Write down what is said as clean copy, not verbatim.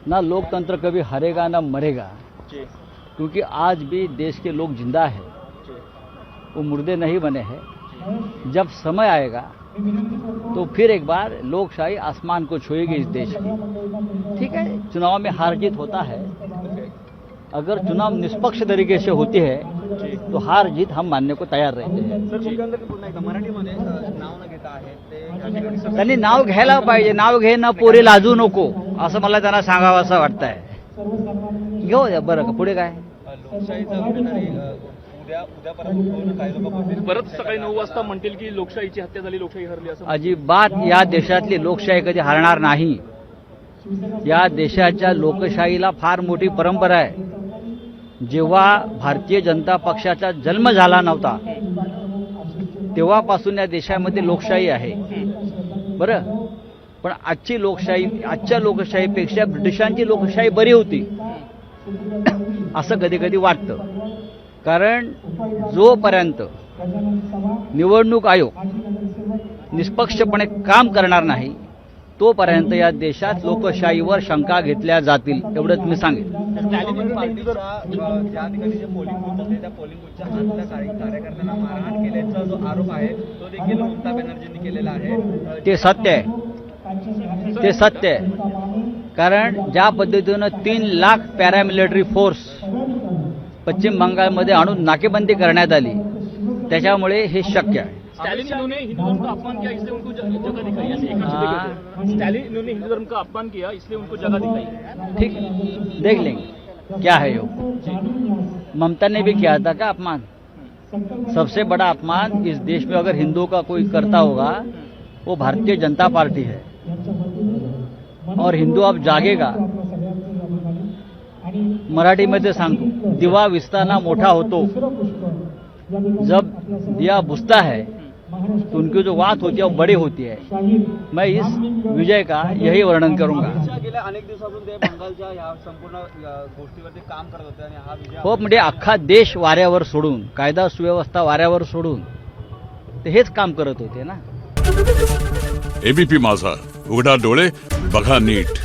ना लोकतंत्र कभी हारेगा ना मरेगा, क्योंकि आज भी देश के लोग जिंदा हैं, वो मुर्दे नहीं बने हैं। जब समय आएगा तो फिर एक बार लोकशाही आसमान को छुएगी इस देश की। ठीक है, चुनाव में हार जीत होता है, अगर चुनाव निष्पक्ष तरीके से होती है तो हार जीत हम मानने को तयार रहते हैं। मराठीमध्ये नाव न घेता आहे ते त्यांनी नाव घ्यायला पाहिजे, नाव घे ना पोरी लाजू नको असं मला त्यांना सांगावं असं वाटतंय। घेऊ द्या, बरं का, पुढे काय? लोकशाहीचा कुठेतरी उद्यापर्यंत होऊन काही लोक बोलतील परत सकाळी 9 वाजता म्हणतील की लोकशाहीची हत्या झाली, लोकशाही हरली असं। अजिबात या देशातली लोकशाही कधी हरणार नाही। या देशाच्या लोकशाहीला फार मोठी परंपरा आहे। जेव्हा भारतीय जनता पक्षाचा जन्म झाला नव्हता तेव्हापासून या देशामध्ये लोकशाही आहे, बरं। पण आजच्या लोकशाहीपेक्षा ब्रिटिशांची लोकशाही बरी होती असं कधी कधी वाटतं। कारण जोपर्यंत निवडणूक आयोग निष्पक्षपणे काम करणार नाही तोपर्यंत या देशात लोकशाहीवर शंका घेतल्या जातील, एवढंच मी सांगेन। स्टॅलिन पार्टीच्या ज्या ठिकाणी जे पोलिंग बूथ होते त्या पोलिंग बूथच्या आतल्या कार्यकर्त्यांना मारहाण केल्याचा जो आरोप आहे तो देखील ममता बॅनर्जींनी केलेला आहे। ते सत्य आहे, ते सत्य आहे। कारण ज्या पद्धतीनं 3 लाख पॅरामिलिटरी फोर्स पश्चिम बंगालमध्ये आणून नाकेबंदी करण्यात आली त्याच्यामुळे हे शक्य आहे। स्टैलिन इन्होंने हिंदू धर्म का अपमान किया इसलिए उनको जगह दिखाई, ऐसे एक स्टैलिन इन्होंने हिंदू धर्म का अपमान किया इसलिए उनको जगह दिखाई। ठीक, देख लेंगे क्या है यो। ममता ने भी किया था क्या अपमान? सबसे बड़ा अपमान इस देश में अगर हिंदुओं का कोई करता होगा वो भारतीय जनता पार्टी है, और हिंदू अब जागेगा। मराठी मध्ये सांगतो, दिवा विस्ताना मोठा होतो, जब दिया बुझता है तो उनकी जो बात होती है वो बड़ी होती है। मैं इस विजय का यही वर्णन करूंगा। गेल्या अनेक दिवसापासून ते बंगालच्या या संपूर्ण गोष्टीवरती काम करत होते आणि हा विजय हो, म्हणजे अख्खा देश वाऱ्यावर सोडून, कायदा सुव्यवस्था वाऱ्यावर सोडून ते हेच काम करत होते ना। एबीपी माझा, उघडा डोळे बघा नीट।